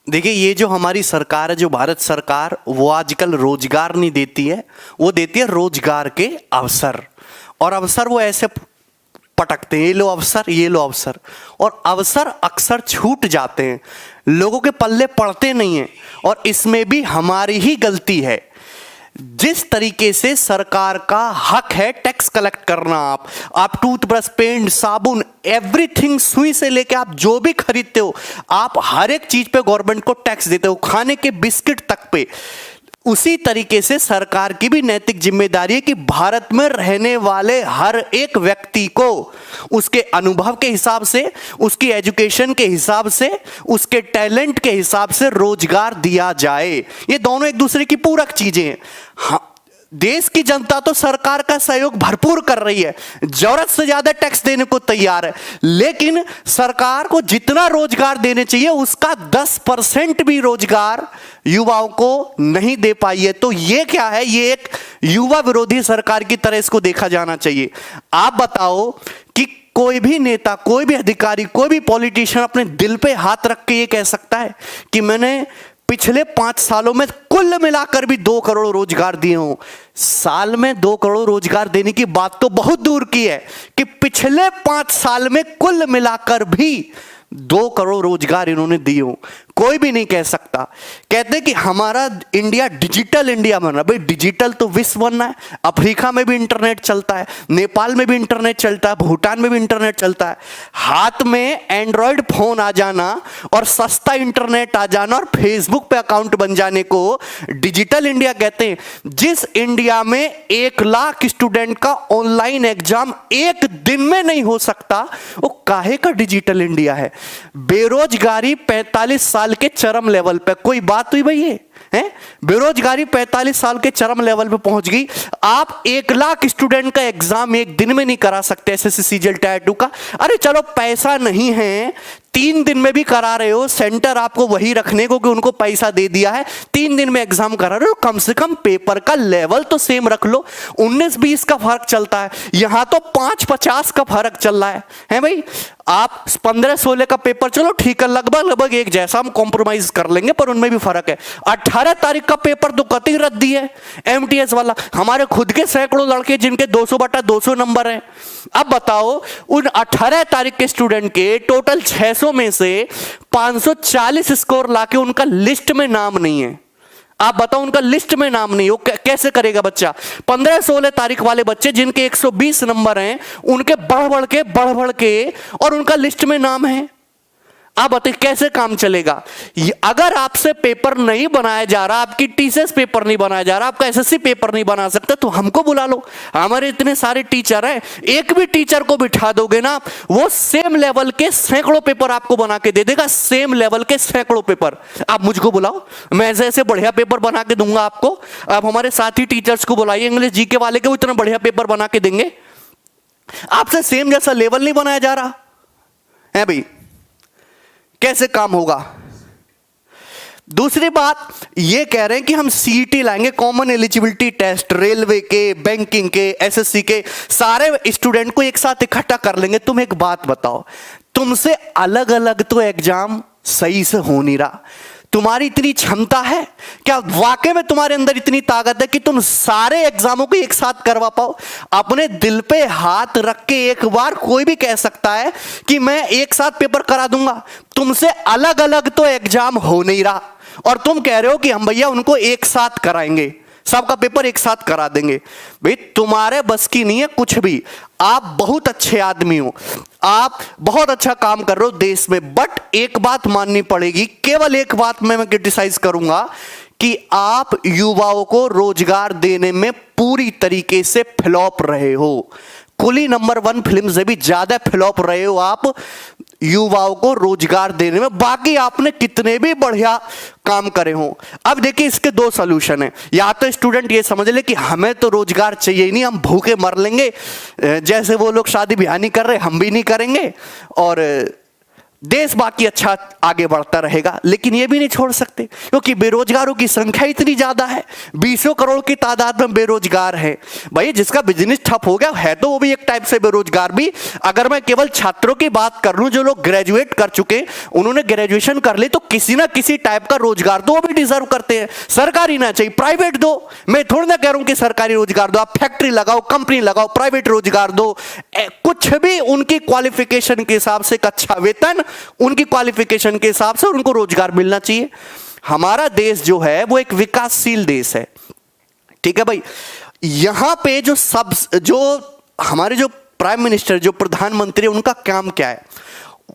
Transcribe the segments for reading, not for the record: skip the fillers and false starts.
देखिए, ये जो हमारी सरकार है, जो भारत सरकार, वो आजकल रोजगार नहीं देती है, वो देती है रोजगार के अवसर। और अवसर वो ऐसे पटकते हैं, ये लो अवसर, ये लो अवसर, और अवसर अक्सर छूट जाते हैं, लोगों के पल्ले पड़ते नहीं हैं। और इसमें भी हमारी ही गलती है। जिस तरीके से सरकार का हक है टैक्स कलेक्ट करना, आप टूथब्रश, पेंट, साबुन, एवरीथिंग, सुई से लेके आप जो भी खरीदते हो, आप हर एक चीज पे गवर्नमेंट को टैक्स देते हो, खाने के बिस्किट तक पे। उसी तरीके से सरकार की भी नैतिक जिम्मेदारी है कि भारत में रहने वाले हर एक व्यक्ति को उसके अनुभव के हिसाब से, उसकी एजुकेशन के हिसाब से, उसके टैलेंट के हिसाब से रोजगार दिया जाए। ये दोनों एक दूसरे की पूरक चीजें हैं। हाँ, देश की जनता तो सरकार का सहयोग भरपूर कर रही है, जरूरत से ज्यादा टैक्स देने को तैयार है, लेकिन सरकार को जितना रोजगार देने चाहिए उसका 10% भी रोजगार युवाओं को नहीं दे पाई है। तो ये क्या है? ये एक युवा विरोधी सरकार की तरह इसको देखा जाना चाहिए। आप बताओ कि कोई भी नेता, कोई भी अधिकारी, कोई भी पॉलिटिशियन अपने दिल पे हाथ रख के ये कह सकता है कि मैंने पिछले 5 सालों में कुल मिलाकर भी 2 करोड़ रोजगार दिए हों? साल में 2 करोड़ रोजगार देने की बात तो बहुत दूर की है कि पिछले 5 साल में कुल मिलाकर भी 2 करोड़ रोजगार इन्होंने दिए हों। कोई भी नहीं कह सकता। कहते कि हमारा इंडिया डिजिटल इंडिया बन रहा। भाई, डिजिटल तो विश्व बनना है। अफ्रीका में भी इंटरनेट चलता है, नेपाल में भी इंटरनेट चलता है, भूटान में भी इंटरनेट चलता है। हाथ में एंड्रॉयड फोन आ जाना और सस्ता इंटरनेट आ जाना और फेसबुक पे अकाउंट बन जाने को डिजिटल इंडिया कहते हैं। जिस इंडिया में 1 लाख स्टूडेंट का ऑनलाइन एग्जाम एक दिन में नहीं हो सकता, वो काहे का डिजिटल इंडिया है? बेरोजगारी 45 साल के चरम लेवल पे, कोई बात हुई भाई? ये है बेरोजगारी 45 साल के चरम लेवल पे पहुंच गई। आप 1 लाख स्टूडेंट का एग्जाम एक दिन में नहीं करा सकते, एसएससी, सीजीएल, टायर 2 का। अरे चलो पैसा नहीं है, 3 दिन में भी करा रहे हो, सेंटर आपको वही रखने को कि उनको पैसा दे दिया है, 3 दिन में एग्जाम करा रहे हो, कम से कम पेपर का लेवल तो सेम रख लो। 19-20 का फर्क चलता है, यहां तो 5-50 का फर्क चल रहा है भाई। आप 15-16 का पेपर, चलो ठीक है, लगभग एक जैसा, हम कॉम्प्रोमाइज कर लेंगे, पर उनमें भी फर्क है। 18 तारीख का पेपर तो कतई रद्दी है, एमटीएस वाला। हमारे खुद के सैकड़ों लड़के जिनके 200/200 नंबर हैं। अब बताओ, उन 18 तारीख के स्टूडेंट के टोटल 600 में से 540 स्कोर लाके उनका लिस्ट में नाम नहीं है। आप बताओ, उनका लिस्ट में नाम नहीं हो, कैसे करेगा बच्चा? 15-16 तारीख वाले बच्चे जिनके 120 नंबर हैं, उनके बढ़ बढ़ के और उनका लिस्ट में नाम है। आप बताइए कैसे काम चलेगा? अगर आपसे पेपर नहीं बनाया जा रहा, आपकी टीसीएस पेपर नहीं बनाया जा रहा, आपका एसएससी पेपर नहीं बना सकते, तो हमको बुला लो। हमारे इतने सारे टीचर हैं, एक भी टीचर को बिठा दोगे ना, वो सेम लेवल के सैकड़ों पेपर आपको बना के दे देगा, सेम लेवल के सैकड़ों पेपर। आप मुझको बुलाओ, मैं ऐसे बढ़िया पेपर बना के दूंगा आपको। आप हमारे साथी टीचर्स को बुलाइए, इंग्लिश जीके वाले के, वो इतना बढ़िया पेपर बना के देंगे। आपसे सेम जैसा लेवल नहीं बनाया जा रहा है भाई, कैसे काम होगा? दूसरी बात ये कह रहे हैं कि हम सीईटी लाएंगे, कॉमन एलिजिबिलिटी टेस्ट, रेलवे के, बैंकिंग के, एसएससी के, सारे स्टूडेंट को एक साथ इकट्ठा कर लेंगे। तुम एक बात बताओ, तुमसे अलग अलग तो एग्जाम सही से हो नहीं रहा। तुम्हारी इतनी क्षमता है क्या? वाकई में तुम्हारे अंदर इतनी ताकत है कि तुम सारे एग्जामों को एक साथ करवा पाओ? अपने दिल पे हाथ रख के एक बार कोई भी कह सकता है कि मैं एक साथ पेपर करा दूंगा। तुमसे अलग अलग तो एग्जाम हो नहीं रहा और तुम कह रहे हो कि हम भैया उनको एक साथ कराएंगे, सबका पेपर एक साथ करा देंगे। भाई, तुम्हारे बस की नहीं है कुछ भी। आप बहुत अच्छे आदमी हो, आप बहुत अच्छा काम कर रहे हो देश में, बट एक बात माननी पड़ेगी, केवल एक बात मैं क्रिटिसाइज करूंगा कि आप युवाओं को रोजगार देने में पूरी तरीके से फ्लॉप रहे हो। कुली नंबर 1 फिल्म से भी ज्यादा फ्लॉप रहे हो आप युवाओं को रोजगार देने में। बाकी आपने कितने भी बढ़िया काम करे हो। अब देखिए, इसके 2 सॉल्यूशन है। या तो स्टूडेंट ये समझ ले कि हमें तो रोजगार चाहिए ही नहीं, हम भूखे मर लेंगे, जैसे वो लोग शादी ब्याह नहीं कर रहे हम भी नहीं करेंगे, और देश बाकी अच्छा आगे बढ़ता रहेगा। लेकिन ये भी नहीं छोड़ सकते क्योंकि बेरोजगारों की संख्या इतनी ज्यादा है, 20 करोड़ की तादाद में बेरोजगार है। भाई जिसका बिजनेस ठप हो गया है तो वो भी एक टाइप से बेरोजगार भी। अगर मैं केवल छात्रों की बात कर लूं, जो लोग ग्रेजुएट कर चुके, उन्होंने ग्रेजुएशन कर ली, तो किसी ना किसी टाइप का रोजगार तो वो भी डिजर्व करते हैं। सरकारी ना चाहिए, प्राइवेट दो। मैं थोड़ी ना कह रहा हूं कि सरकारी रोजगार दो, आप फैक्ट्री लगाओ, कंपनी लगाओ, प्राइवेट रोजगार दो, कुछ भी उनकी क्वालिफिकेशन के हिसाब से, एक अच्छा वेतन उनकी क्वालिफिकेशन के हिसाब से उनको रोजगार मिलना चाहिए। हमारा देश जो है वो एक विकासशील देश है, ठीक है भाई। यहां पे जो हमारे जो प्राइम मिनिस्टर, जो प्रधानमंत्री, उनका काम क्या है?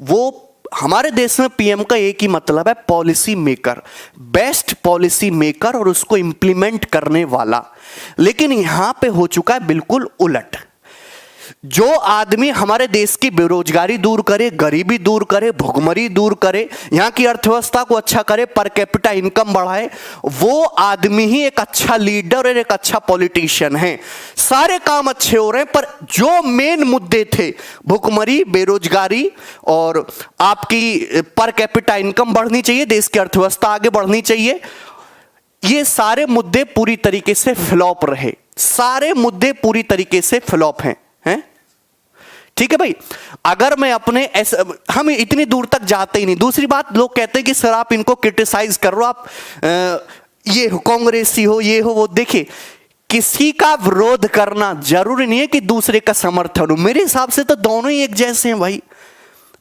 वो हमारे देश में पीएम का एक ही मतलब है, policy maker, best policy maker और उसको इंप्लीमेंट करने वाला। लेकिन यहां पे हो चुका है बिल्कुल उलट। जो आदमी हमारे देश की बेरोजगारी दूर करे, गरीबी दूर करे, भुखमरी दूर करे, यहां की अर्थव्यवस्था को अच्छा करे, पर कैपिटा इनकम बढ़ाए, वो आदमी ही एक अच्छा लीडर और एक अच्छा पॉलिटिशियन है। सारे काम अच्छे हो रहे हैं, पर जो मेन मुद्दे थे, भुखमरी, बेरोजगारी और आपकी पर कैपिटा इनकम बढ़नी चाहिए, देश की अर्थव्यवस्था आगे बढ़नी चाहिए, ये सारे मुद्दे पूरी तरीके से फ्लॉप रहे। सारे मुद्दे पूरी तरीके से फ्लॉप हैं। ठीक है भाई। अगर मैं अपने हम इतनी दूर तक जाते ही नहीं। दूसरी बात, लोग कहते हैं कि सर आप इनको क्रिटिसाइज कर रहे हो, आप ये हो, कांग्रेसी हो, ये हो, वो। देखिए, किसी का विरोध करना जरूरी नहीं है कि दूसरे का समर्थन हो। मेरे हिसाब से तो दोनों ही एक जैसे हैं भाई,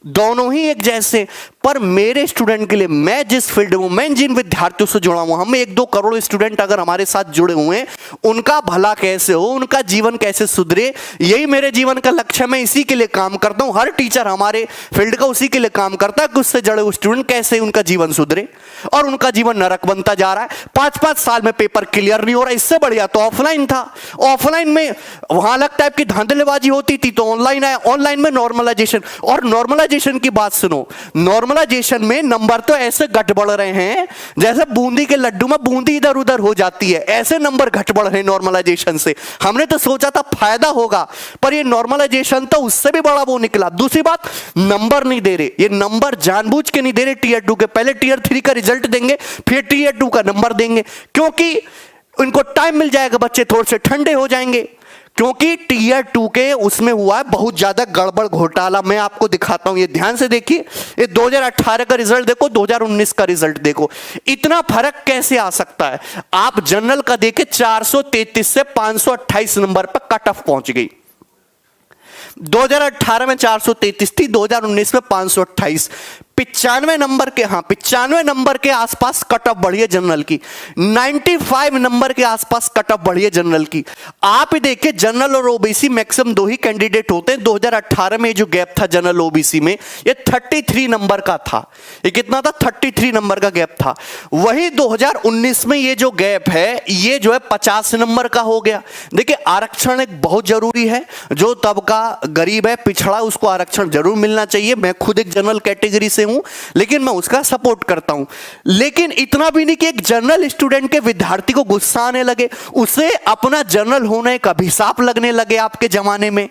दोनों ही एक जैसे। पर मेरे स्टूडेंट के लिए, मैं जिस फील्ड में, मैं जिन विद्यार्थियों से जुड़ा हुआ, हम 1-2 करोड़ स्टूडेंट अगर हमारे साथ जुड़े हुए हैं, उनका भला कैसे हो, उनका जीवन कैसे सुधरे, यही मेरे जीवन का लक्ष्य है। मैं इसी के लिए काम करता हूं। हर टीचर हमारे फील्ड का उसी के लिए काम करता है कि उससे जुड़े हुए स्टूडेंट कैसे उनका जीवन सुधरे। और उनका जीवन नरक बनता जा रहा है। 5-5 साल में पेपर क्लियर नहीं हो रहा। इससे बढ़िया तो ऑफलाइन था। ऑफलाइन में वहां अलग टाइप की धांधलेबाजी होती थी, तो ऑनलाइन आया। ऑनलाइन में नॉर्मलाइजेशन, और नॉर्मलाइजेशन की बात सुनो, नॉर्मलाइजेशन में नंबर तो ऐसे घट बढ़ रहे हैं जैसे बूंदी के लड्डू में बूंदी इधर उधर हो जाती है, ऐसे नंबर घट बढ़ रहे हैं नॉर्मलाइजेशन से। हमने तो सोचा था फायदा होगा, पर ये नॉर्मलाइजेशन तो उससे भी बड़ा वो निकला। दूसरी बात, नंबर नहीं दे रहे, ये नंबर जानबूझ के नहीं दे रहे टीयर 2 के। पहले टीयर 3 का रिजल्ट देंगे, फिर टीयर 2 का नंबर देंगे, क्योंकि उनको टाइम मिल जाएगा, बच्चे थोड़े से ठंडे हो जाएंगे। क्योंकि टीयर 2 के उसमें हुआ है बहुत ज्यादा गड़बड़ घोटाला। मैं आपको दिखाता हूं, ये ध्यान से देखिए। ये 2018 का रिजल्ट देखो, 2019 का रिजल्ट देखो, इतना फर्क कैसे आ सकता है? आप जनरल का देखे, 433 से 528 नंबर पर कट ऑफ पहुंच गई। 2018 में 433 थी, 2019 में 528। 95 नंबर के, हाँ 95 नंबर के आसपास कट ऑफ बढ़ी है जनरल की। 95 नंबर के आसपास कट ऑफ बढ़ी है जनरल की। आप ही देखिए, जनरल और ओबीसी मैक्सिमम 2 ही कैंडिडेट होते हैं। 2018 में जो गैप था जनरल ओबीसी में, ये 33 नंबर का था। ये कितना था? 33 नंबर का गैप था। वही 2019 में ये जो गैप है, ये जो है 50 नंबर का हो गया। देखिए, आरक्षण एक बहुत जरूरी है। जो तबका गरीब है, पिछड़ा, उसको आरक्षण जरूर मिलना चाहिए। मैं खुद एक जनरल कैटेगरी से हूं, लेकिन मैं उसका सपोर्ट करता हूं। लेकिन इतना भी नहीं कि एक जनरल स्टूडेंट के विद्यार्थी को गुस्सा आने लगे, उसे अपना जनरल होने का अभिशाप लगने लगे। आपके जमाने में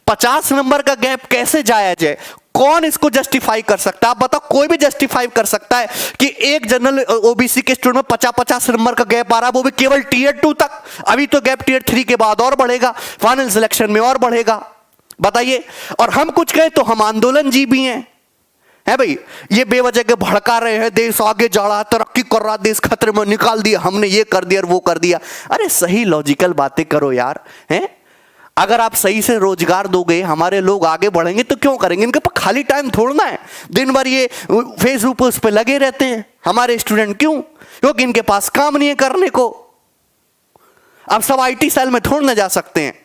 50 नंबर का गैप कैसे जायज है? कौन इसको जस्टिफाई कर सकता है? आप बताओ, कोई भी जस्टिफाई कर सकता है कि एक जनरल ओबीसी के स्टूडेंट में 50-50 नंबर का गैप आ रहा है, वो भी केवल टीयर 2 तक। अभी तो गैप टीयर 3 के बाद और बढ़ेगा, फाइनल सिलेक्शन में और बढ़ेगा। बताइए। और हम कुछ कहें तो हम आंदोलन जीवी हैं, है भाई। ये बेवजह के भड़का रहे हैं, देश आगे जा रहा है, तरक्की कर रहा, देश खतरे में, निकाल दिया हमने, ये कर दिया और वो कर दिया। अरे सही लॉजिकल बातें करो यार, हैं? अगर आप सही से रोजगार दोगे, हमारे लोग आगे बढ़ेंगे, तो क्यों करेंगे? इनके पास खाली टाइम थोड़ना है, दिन भर ये फेसबुक उस पर लगे रहते हैं हमारे स्टूडेंट। क्यों? क्योंकि इनके पास काम नहीं है करने को। अब सब आईटी सेल में थोड़ ना जा सकते हैं।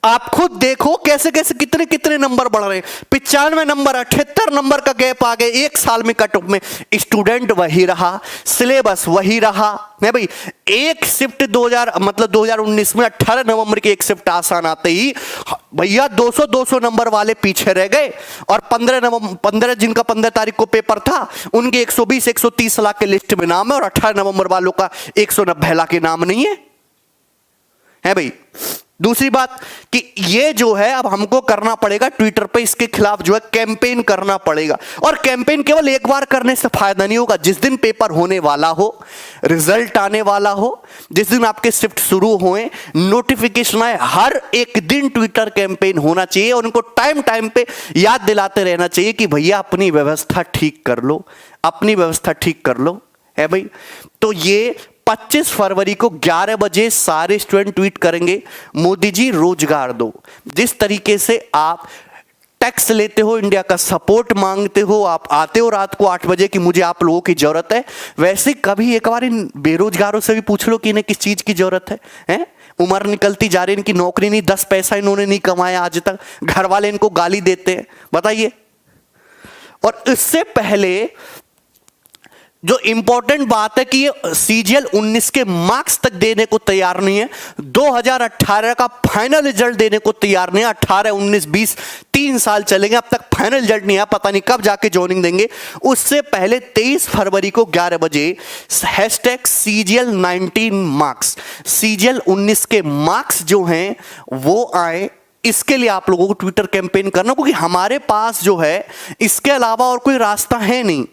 आप खुद देखो कैसे कैसे कितने कितने नंबर बढ़ रहे हैं। 95 नंबर, 78 नंबर का गैप आ गया एक साल में कट ऑफ में। स्टूडेंट वही रहा, सिलेबस वही रहा, है भाई। एक शिफ्ट 2019 में 18 नवंबर की एक शिफ्ट आसान आते ही भैया 200 नंबर वाले पीछे रह गए। और 15 जिनका 15 तारीख को पेपर था, उनके 120-130 लाख के लिस्ट में नाम है, और 18 नवंबर वालों का 190 लाख के नाम नहीं है, है भाई। दूसरी बात कि ये जो है अब हमको करना पड़ेगा ट्विटर पे, इसके खिलाफ जो है कैंपेन करना पड़ेगा। और कैंपेन केवल एक बार करने से फायदा नहीं होगा। जिस दिन पेपर होने वाला हो, रिजल्ट आने वाला हो, जिस दिन आपके शिफ्ट शुरू होए, नोटिफिकेशन आए, हर एक दिन ट्विटर कैंपेन होना चाहिए और उनको टाइम टाइम पे याद दिलाते रहना चाहिए कि भैया अपनी व्यवस्था ठीक कर लो, अपनी व्यवस्था ठीक कर लो, है भाई। तो ये 25 फरवरी को 11 बजे सारे स्टूडेंट ट्वीट करेंगे, मोदी जी रोजगार दो। जिस तरीके से आप टैक्स लेते हो, इंडिया का सपोर्ट मांगते हो, आप आते हो रात को 8 बजे कि मुझे आप लोगों की जरूरत है, वैसे कभी एक बार इन बेरोजगारों से भी पूछ लो कि इन्हें किस चीज की जरूरत है? उम्र निकलती जा रही, इनकी नौकरी नहीं, 10 पैसा इन्होंने नहीं कमाया आज तक, घर वाले इनको गाली देते हैं, बताइए। और इससे पहले जो इंपॉर्टेंट बात है कि ये CGL 19 के मार्क्स तक देने को तैयार नहीं है, 2018 का फाइनल रिजल्ट देने को तैयार नहीं है। 18, 19, 20 3 साल चलेंगे, अब तक फाइनल रिजल्ट नहीं है, पता नहीं कब जाके ज्वाइनिंग देंगे। उससे पहले 23 फरवरी को 11 बजे #CGL 19 मार्क्स, CGL 19 के मार्क्स जो हैं वो आए। इसके लिए आप लोगों को ट्विटर कैंपेन करना, क्योंकि हमारे पास जो है इसके अलावा और कोई रास्ता है नहीं।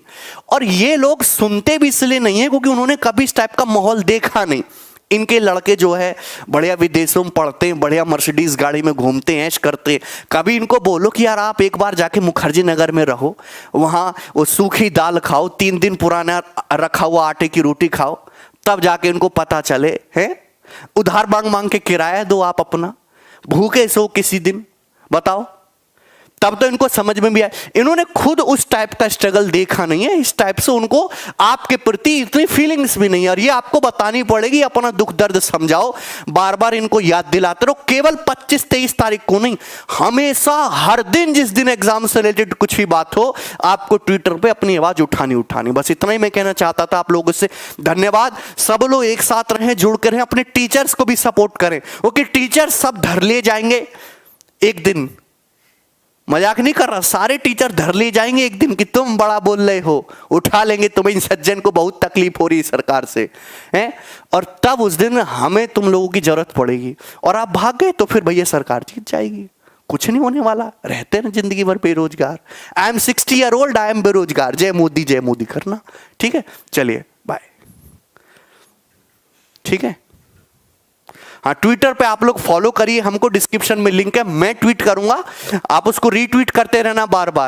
और ये लोग सुनते भी इसलिए नहीं है क्योंकि उन्होंने कभी इस टाइप का माहौल देखा नहीं। इनके लड़के जो है बढ़िया विदेशों में पढ़ते हैं, बढ़िया मर्सिडीज गाड़ी में घूमते हैं, ऐश करते हैं। कभी इनको बोलो कि यार आप एक बार जाके मुखर्जी नगर में रहो, वहां वो सूखी दाल खाओ, 3 दिन पुराना रखा हुआ आटे की रोटी खाओ, तब जाके इनको पता चले। है उधार मांग मांग के किराया दो आप अपना, भूखे सो किसी दिन, बताओ, तब तो इनको समझ में भी आए। इन्होंने खुद उस टाइप का स्ट्रगल देखा नहीं है, इस टाइप से उनको आपके प्रति इतनी फीलिंग्स भी नहीं है। और ये आपको बतानी पड़ेगी, अपना दुख दर्द समझाओ, बार बार इनको याद दिलाते रहो। केवल 25-23 तारीख को नहीं, हमेशा हर दिन, जिस दिन एग्जाम से रिलेटेड कुछ भी बात हो, आपको ट्विटर पे अपनी आवाज उठानी। बस इतना ही मैं कहना चाहता था आप लोगों से। धन्यवाद। सब लोग एक साथ रहें, जुड़ कर रहें, अपने टीचर्स को भी सपोर्ट करें, क्योंकि टीचर सब धर ले जाएंगे एक दिन। मजाक नहीं कर रहा, सारे टीचर धर ले जाएंगे एक दिन कि तुम बड़ा बोल रहे हो, उठा लेंगे तुम्हें, इन सज्जन को बहुत तकलीफ हो रही है सरकार से, हैं? और तब उस दिन हमें तुम लोगों की जरूरत पड़ेगी और आप भाग गए तो फिर भैया सरकार जीत जाएगी। कुछ नहीं होने वाला, रहते ना जिंदगी भर बेरोजगार। I am 60 year old, I am बेरोजगार, जय मोदी करना। ठीक है, चलिए बाय। ठीक है, हाँ, ट्विटर पे आप लोग फॉलो करिए हमको, डिस्क्रिप्शन में लिंक है, मैं ट्वीट करूंगा, आप उसको रीट्वीट करते रहना बार बार।